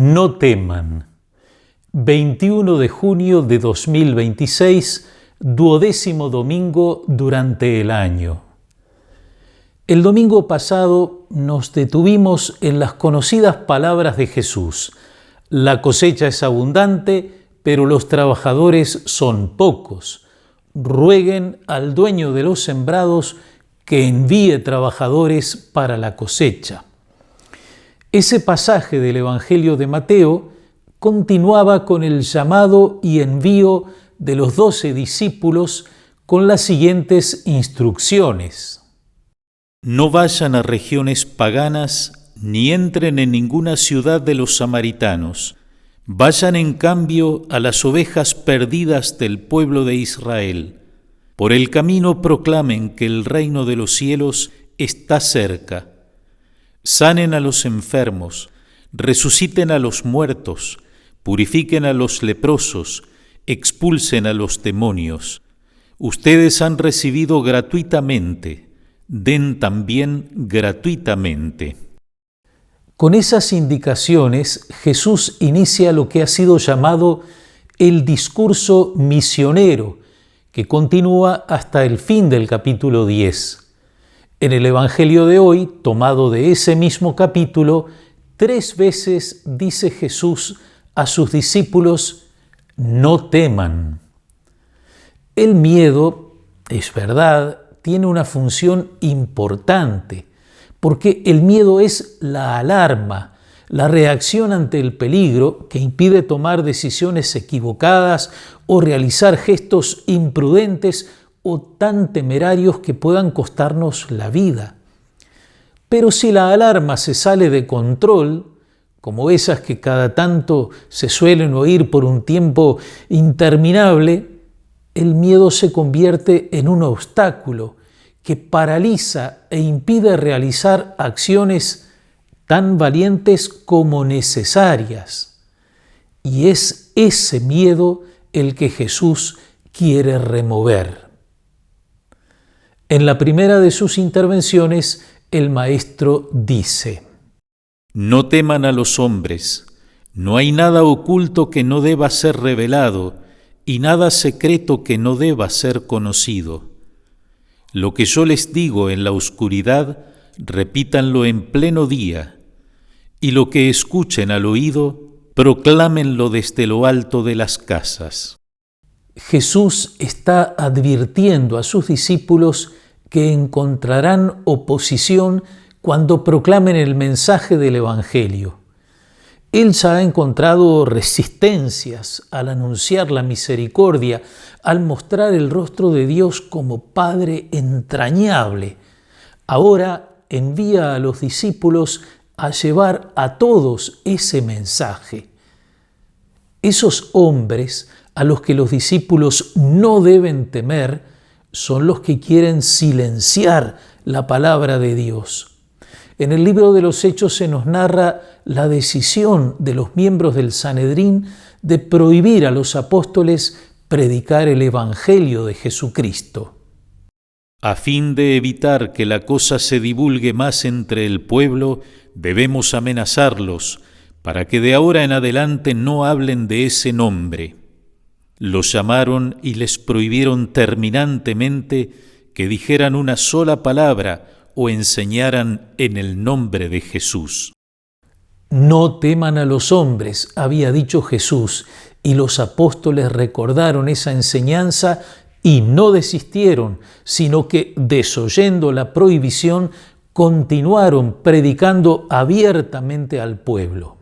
No teman. 21 de junio de 2026, 12º domingo durante el año. El domingo pasado nos detuvimos en las conocidas palabras de Jesús. La cosecha es abundante, pero los trabajadores son pocos. Rueguen al dueño de los sembrados que envíe trabajadores para la cosecha. Ese pasaje del Evangelio de Mateo continuaba con el llamado y envío de los 12 discípulos con las siguientes instrucciones. No vayan a regiones paganas ni entren en ninguna ciudad de los samaritanos. Vayan en cambio a las ovejas perdidas del pueblo de Israel. Por el camino proclamen que el reino de los cielos está cerca. Sanen a los enfermos, resuciten a los muertos, purifiquen a los leprosos, expulsen a los demonios. Ustedes han recibido gratuitamente, den también gratuitamente. Con esas indicaciones, Jesús inicia lo que ha sido llamado el discurso misionero, que continúa hasta el fin del capítulo 10. En el Evangelio de hoy, tomado de ese mismo capítulo, 3 veces dice Jesús a sus discípulos: no teman. El miedo, es verdad, tiene una función importante, porque el miedo es la alarma, la reacción ante el peligro que impide tomar decisiones equivocadas o realizar gestos imprudentes o tan temerarios que puedan costarnos la vida. Pero si la alarma se sale de control, como esas que cada tanto se suelen oír por un tiempo interminable, el miedo se convierte en un obstáculo que paraliza e impide realizar acciones tan valientes como necesarias. Y es ese miedo el que Jesús quiere remover. En la primera de sus intervenciones, el Maestro dice: No teman a los hombres, no hay nada oculto que no deba ser revelado, y nada secreto que no deba ser conocido. Lo que yo les digo en la oscuridad, repítanlo en pleno día, y lo que escuchen al oído, proclámenlo desde lo alto de las casas. Jesús está advirtiendo a sus discípulos que encontrarán oposición cuando proclamen el mensaje del Evangelio. Él ya ha encontrado resistencias al anunciar la misericordia, al mostrar el rostro de Dios como Padre entrañable. Ahora envía a los discípulos a llevar a todos ese mensaje. Esos hombres a los que los discípulos no deben temer son los que quieren silenciar la palabra de Dios. En el libro de los Hechos se nos narra la decisión de los miembros del Sanedrín de prohibir a los apóstoles predicar el Evangelio de Jesucristo. A fin de evitar que la cosa se divulgue más entre el pueblo, debemos amenazarlos para que de ahora en adelante no hablen de ese nombre. Los llamaron y les prohibieron terminantemente que dijeran una sola palabra o enseñaran en el nombre de Jesús. No teman a los hombres, había dicho Jesús, y los apóstoles recordaron esa enseñanza y no desistieron, sino que, desoyendo la prohibición, continuaron predicando abiertamente al pueblo.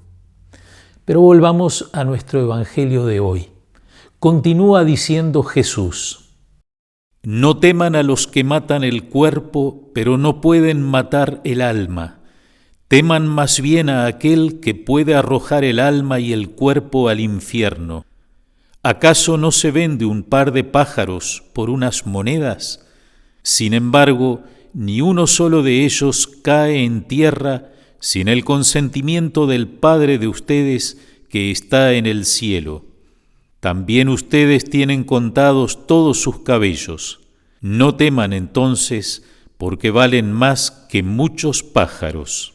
Pero volvamos a nuestro Evangelio de hoy. Continúa diciendo Jesús: No teman a los que matan el cuerpo, pero no pueden matar el alma. Teman más bien a aquel que puede arrojar el alma y el cuerpo al infierno. ¿Acaso no se vende un par de pájaros por unas monedas? Sin embargo, ni uno solo de ellos cae en tierra sin el consentimiento del Padre de ustedes que está en el cielo. También ustedes tienen contados todos sus cabellos. No teman entonces, porque valen más que muchos pájaros.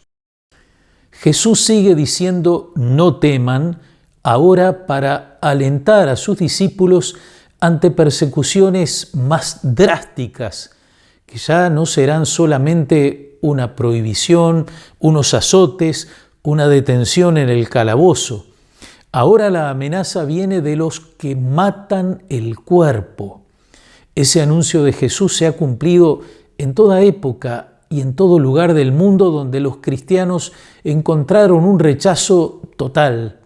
Jesús sigue diciendo no teman, ahora para alentar a sus discípulos ante persecuciones más drásticas, que ya no serán solamente una prohibición, unos azotes, una detención en el calabozo. Ahora la amenaza viene de los que matan el cuerpo. Ese anuncio de Jesús se ha cumplido en toda época y en todo lugar del mundo donde los cristianos encontraron un rechazo total.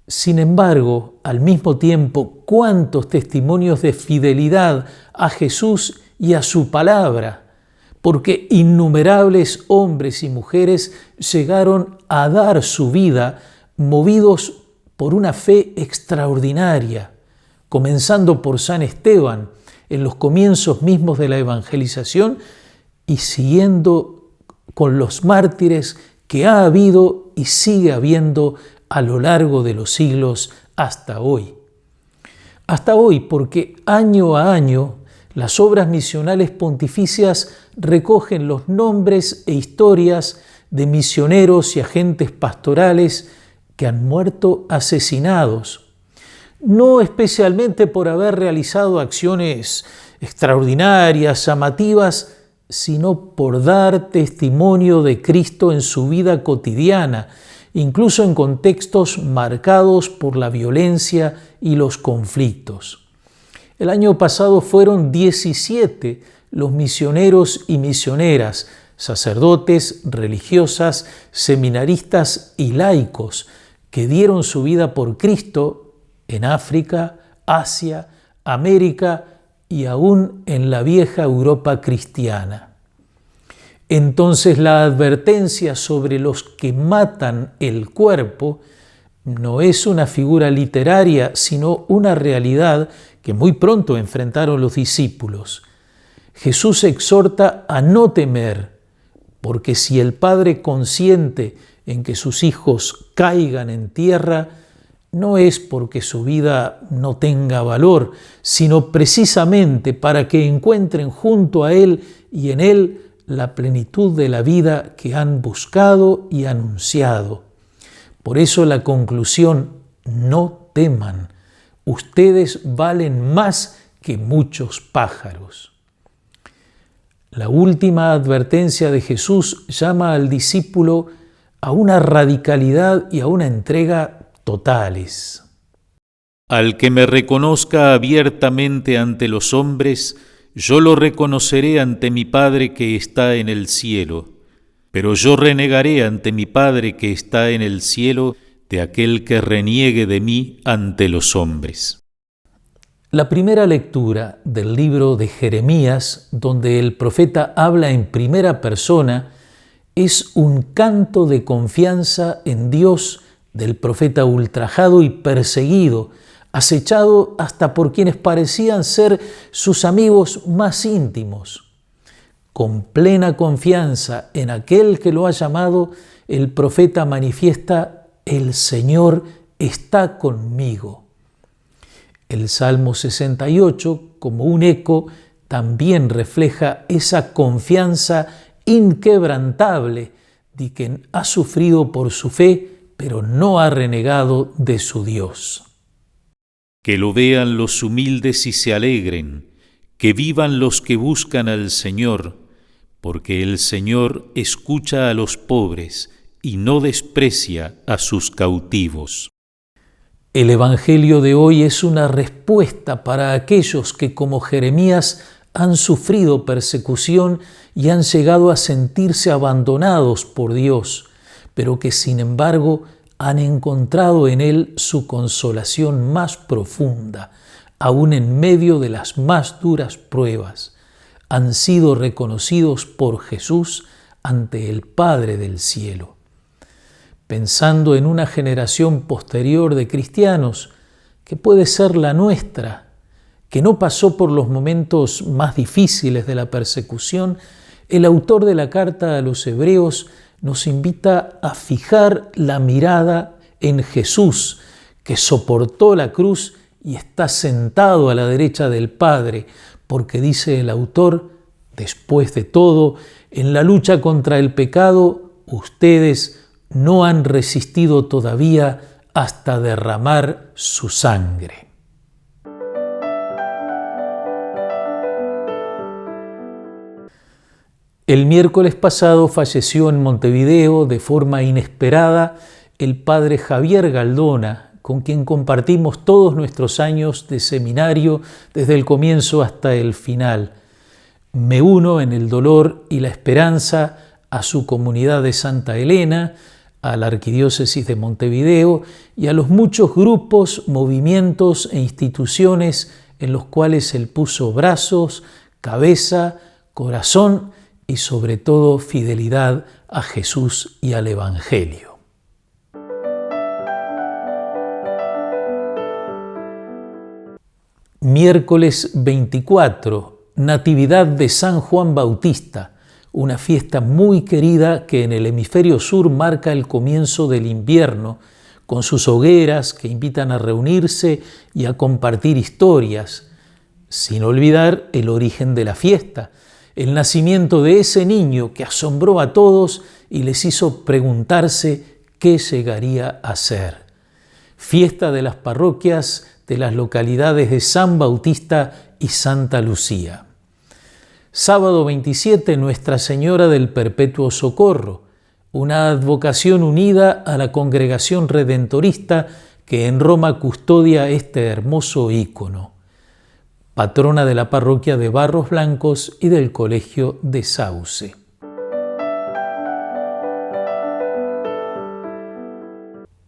Sin embargo, al mismo tiempo, ¿cuántos testimonios de fidelidad a Jesús y a su palabra? Porque innumerables hombres y mujeres llegaron a dar su vida movidos por una fe extraordinaria, comenzando por San Esteban en los comienzos mismos de la evangelización y siguiendo con los mártires que ha habido y sigue habiendo a lo largo de los siglos hasta hoy. Hasta hoy, porque año a año las obras misionales pontificias recogen los nombres e historias de misioneros y agentes pastorales que han muerto asesinados, no especialmente por haber realizado acciones extraordinarias, llamativas, sino por dar testimonio de Cristo en su vida cotidiana, incluso en contextos marcados por la violencia y los conflictos. El año pasado fueron 17 los misioneros y misioneras, sacerdotes, religiosas, seminaristas y laicos que dieron su vida por Cristo en África, Asia, América y aún en la vieja Europa cristiana. Entonces la advertencia sobre los que matan el cuerpo no es una figura literaria, sino una realidad que muy pronto enfrentaron los discípulos. Jesús exhorta a no temer, porque si el Padre consiente en que sus hijos caigan en tierra, no es porque su vida no tenga valor, sino precisamente para que encuentren junto a Él y en Él la plenitud de la vida que han buscado y anunciado. Por eso la conclusión, no teman, ustedes valen más que muchos pájaros. La última advertencia de Jesús llama al discípulo a una radicalidad y a una entrega totales. Al que me reconozca abiertamente ante los hombres, yo lo reconoceré ante mi Padre que está en el cielo, pero yo renegaré ante mi Padre que está en el cielo de aquel que reniegue de mí ante los hombres. La primera lectura del libro de Jeremías, donde el profeta habla en primera persona, es un canto de confianza en Dios del profeta ultrajado y perseguido, acechado hasta por quienes parecían ser sus amigos más íntimos. Con plena confianza en aquel que lo ha llamado, el profeta manifiesta: el Señor está conmigo. El Salmo 68, como un eco, también refleja esa confianza inquebrantable de quien ha sufrido por su fe, pero no ha renegado de su Dios. Que lo vean los humildes y se alegren, que vivan los que buscan al Señor, porque el Señor escucha a los pobres y no desprecia a sus cautivos. El Evangelio de hoy es una respuesta para aquellos que, como Jeremías, han sufrido persecución y han llegado a sentirse abandonados por Dios, pero que sin embargo han encontrado en Él su consolación más profunda, aún en medio de las más duras pruebas. Han sido reconocidos por Jesús ante el Padre del cielo. Pensando en una generación posterior de cristianos, que puede ser la nuestra, que no pasó por los momentos más difíciles de la persecución, el autor de la carta a los Hebreos nos invita a fijar la mirada en Jesús, que soportó la cruz y está sentado a la derecha del Padre, porque dice el autor, después de todo, en la lucha contra el pecado, ustedes no han resistido todavía hasta derramar su sangre. El miércoles pasado falleció en Montevideo de forma inesperada el padre Javier Galdona, con quien compartimos todos nuestros años de seminario desde el comienzo hasta el final. Me uno en el dolor y la esperanza a su comunidad de Santa Elena, a la Arquidiócesis de Montevideo y a los muchos grupos, movimientos e instituciones en los cuales él puso brazos, cabeza, corazón y sobre todo fidelidad a Jesús y al Evangelio. Miércoles 24, Natividad de San Juan Bautista, una fiesta muy querida que en el hemisferio sur marca el comienzo del invierno, con sus hogueras que invitan a reunirse y a compartir historias, sin olvidar el origen de la fiesta, el nacimiento de ese niño que asombró a todos y les hizo preguntarse qué llegaría a ser. Fiesta de las parroquias de las localidades de San Bautista y Santa Lucía. Sábado 27, Nuestra Señora del Perpetuo Socorro, una advocación unida a la Congregación Redentorista que en Roma custodia este hermoso ícono. Patrona de la parroquia de Barros Blancos y del Colegio de Sauce.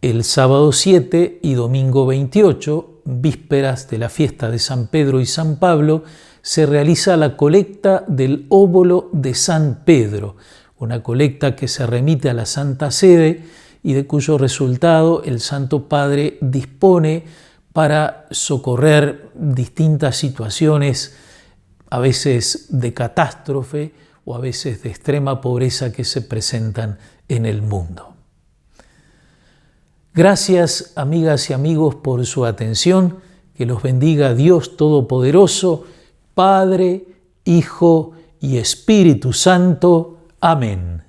El sábado 7 y domingo 28, vísperas de la fiesta de San Pedro y San Pablo, se realiza la colecta del óbolo de San Pedro, una colecta que se remite a la Santa Sede y de cuyo resultado el Santo Padre dispone para socorrer distintas situaciones, a veces de catástrofe o a veces de extrema pobreza que se presentan en el mundo. Gracias, amigas y amigos, por su atención. Que los bendiga Dios Todopoderoso, Padre, Hijo y Espíritu Santo. Amén.